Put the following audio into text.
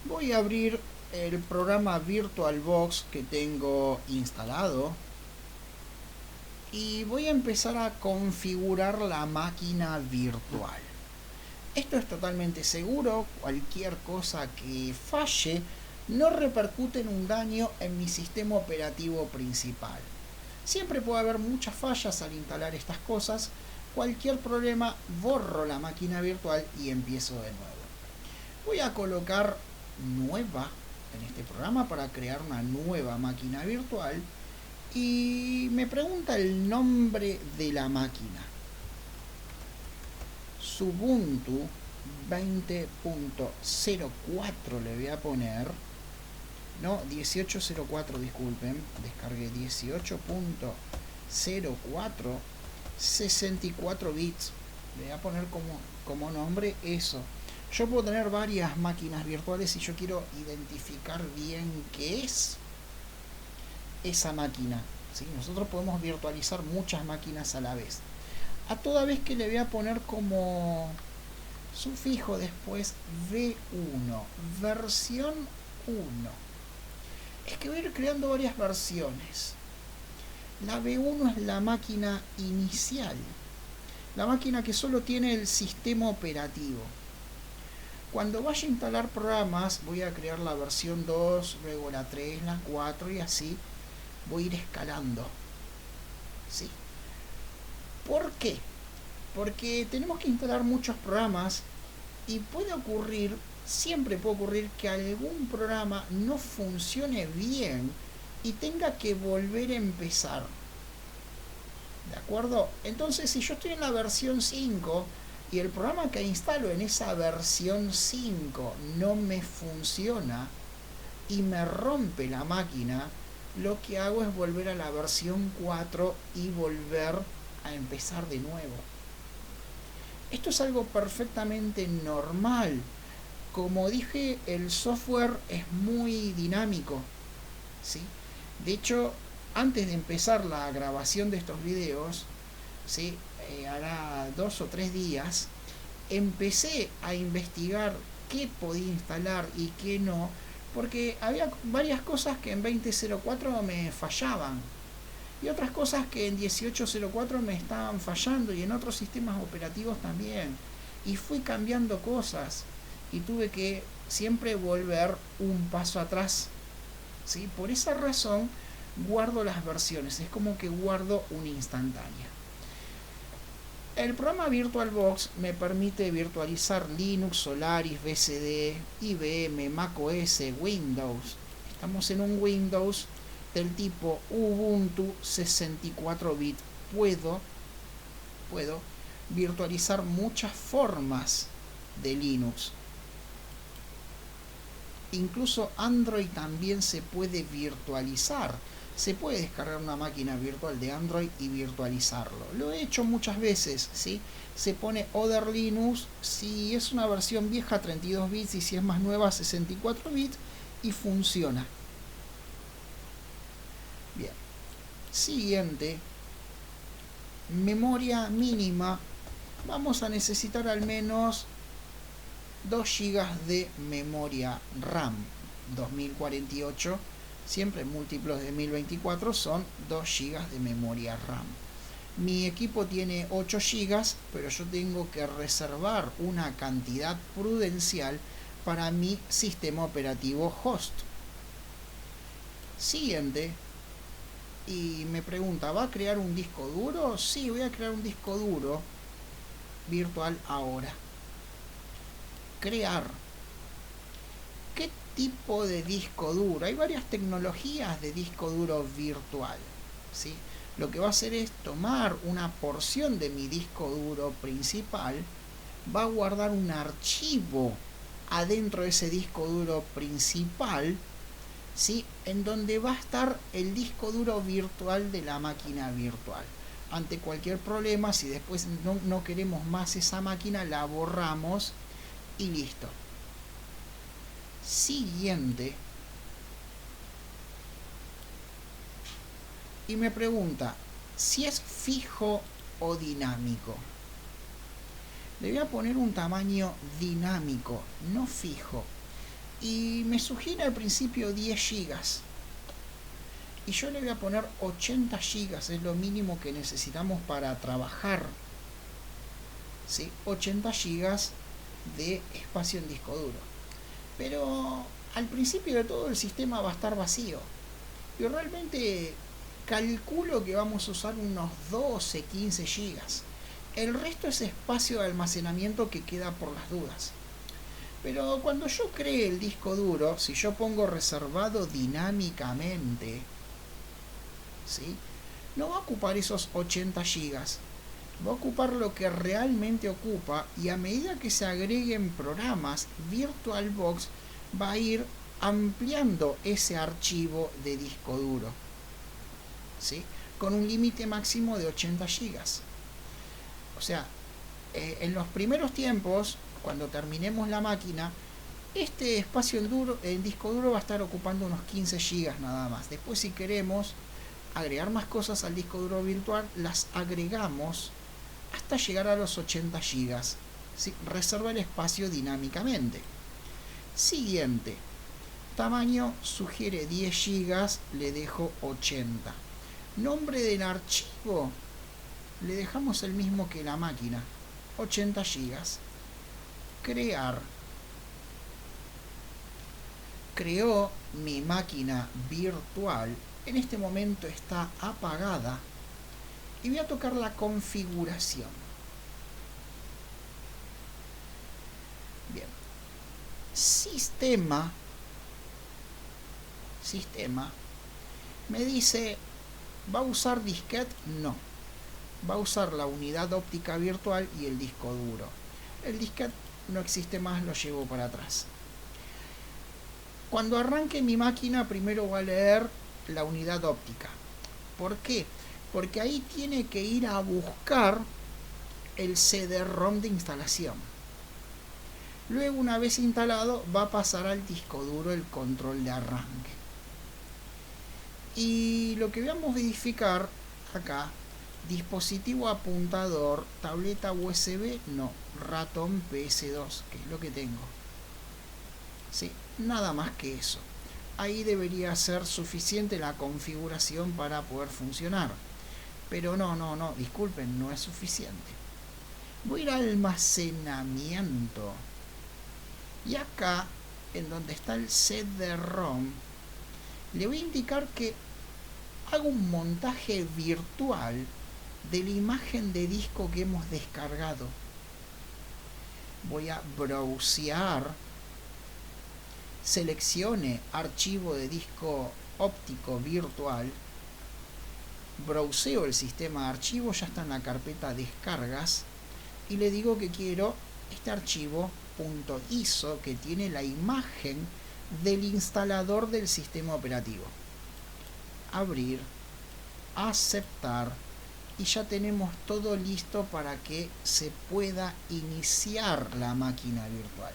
Voy a abrir el programa VirtualBox que tengo instalado y voy a empezar a configurar la máquina virtual. Esto es totalmente seguro, cualquier cosa que falle no repercute en un daño en mi sistema operativo principal. Siempre puede haber muchas fallas al instalar estas cosas. Cualquier problema, borro la máquina virtual y empiezo de nuevo. Voy a colocar nueva en este programa para crear una nueva máquina virtual y me pregunta el nombre de la máquina. Ubuntu 20.04 le voy a poner. No, 18.04, disculpen. Descargué 18.04, 64 bits. Le voy a poner como nombre eso. Yo puedo tener varias máquinas virtuales y yo quiero identificar bien qué es esa máquina. ¿Sí? Nosotros podemos virtualizar muchas máquinas a la vez. A toda vez que le voy a poner como sufijo después V1, versión 1. Es que voy a ir creando varias versiones. La V1 es la máquina inicial, la máquina que solo tiene el sistema operativo. Cuando vaya a instalar programas voy a crear la versión 2, luego la 3, la 4 y así voy a ir escalando. ¿Sí? ¿Por qué? Porque tenemos que instalar muchos programas y siempre puede ocurrir que algún programa no funcione bien y tenga que volver a empezar. ¿De acuerdo? Entonces, si yo estoy en la versión 5 y el programa que instalo en esa versión 5 no me funciona y me rompe la máquina, lo que hago es volver a la versión 4 y volver a empezar de nuevo. Esto es algo perfectamente normal. Como dije, el software es muy dinámico, ¿sí? De hecho, antes de empezar la grabación de estos videos, ¿sí? Hará 2 o 3 días, empecé a investigar qué podía instalar y qué no, porque había varias cosas que en 20.04 me fallaban y otras cosas que en 18.04 me estaban fallando y en otros sistemas operativos también, y fui cambiando cosas y tuve que siempre volver un paso atrás, ¿sí? Por esa razón guardo las versiones, es como que guardo una instantánea. El programa VirtualBox me permite virtualizar Linux, Solaris, BSD, IBM, macOS, Windows. Estamos en un Windows del tipo Ubuntu 64 bit. Puedo virtualizar muchas formas de Linux. Incluso Android también se puede virtualizar. Se puede descargar una máquina virtual de Android y virtualizarlo. Lo he hecho muchas veces, ¿sí? Se pone Other Linux, si es una versión vieja 32 bits y si es más nueva 64 bits y funciona. Bien. Siguiente. Memoria mínima. Vamos a necesitar al menos 2 GB de memoria RAM 2048, siempre múltiplos de 1024 son 2 GB de memoria RAM. Mi equipo tiene 8 GB, pero yo tengo que reservar una cantidad prudencial para mi sistema operativo host. Siguiente. Y me pregunta, ¿va a crear un disco duro? Sí, voy a crear un disco duro virtual ahora. Crear. ¿Qué tipo de disco duro? Hay varias tecnologías de disco duro virtual, ¿sí? Lo que va a hacer es tomar una porción de mi disco duro principal, va a guardar un archivo adentro de ese disco duro principal, ¿sí? En donde va a estar el disco duro virtual de la máquina virtual. Ante cualquier problema, si después no queremos más esa máquina, la borramos y listo. Siguiente. Y me pregunta si es fijo o dinámico. Le voy a poner un tamaño dinámico, no fijo. y me sugiere al principio 10 gigas. Y yo le voy a poner 80 gigas, es lo mínimo que necesitamos para trabajar. ¿Sí? 80 gigas de espacio en disco duro. Pero al principio de todo el sistema va a estar vacío. Yo realmente calculo que vamos a usar unos 12, 15 gigas. El resto es espacio de almacenamiento que queda por las dudas. Pero cuando yo cree el disco duro, si yo pongo reservado dinámicamente, ¿sí?, no va a ocupar esos 80 gigas. Va a ocupar lo que realmente ocupa, y a medida que se agreguen programas, VirtualBox va a ir ampliando ese archivo de disco duro, ¿sí?, con un límite máximo de 80 gigas. O sea, en los primeros tiempos, cuando terminemos la máquina, este espacio en disco duro va a estar ocupando unos 15 gigas nada más. Después, si queremos agregar más cosas al disco duro virtual, las agregamos hasta llegar a los 80 gigas. ¿Sí? Reserva el espacio dinámicamente. Siguiente. Tamaño sugiere 10 gigas, le dejo 80. Nombre del archivo le dejamos el mismo que la máquina, 80 gigas. Crear. Creó mi máquina virtual. En este momento está apagada. Y voy a tocar la configuración. Bien. Sistema me dice, ¿va a usar disquete? No. Va a usar la unidad óptica virtual y el disco duro. El disquete no existe más, lo llevo para atrás. Cuando arranque mi máquina, primero va a leer la unidad óptica. ¿Por qué? Porque ahí tiene que ir a buscar el CD-ROM de instalación. Luego, una vez instalado, va a pasar al disco duro el control de arranque. Y lo que vamos a verificar acá, dispositivo apuntador, tableta USB, no, ratón PS2, que es lo que tengo. ¿Sí? Nada más que eso. Ahí debería ser suficiente la configuración para poder funcionar. Pero no, disculpen, no es suficiente. Voy a ir a almacenamiento. Y acá, en donde está el CD-ROM, le voy a indicar que hago un montaje virtual de la imagen de disco que hemos descargado. Voy a browsear, seleccione archivo de disco óptico virtual, browseo el sistema de archivos, ya está en la carpeta descargas, y le digo que quiero este archivo .iso que tiene la imagen del instalador del sistema operativo. Abrir, aceptar, y ya tenemos todo listo para que se pueda iniciar la máquina virtual.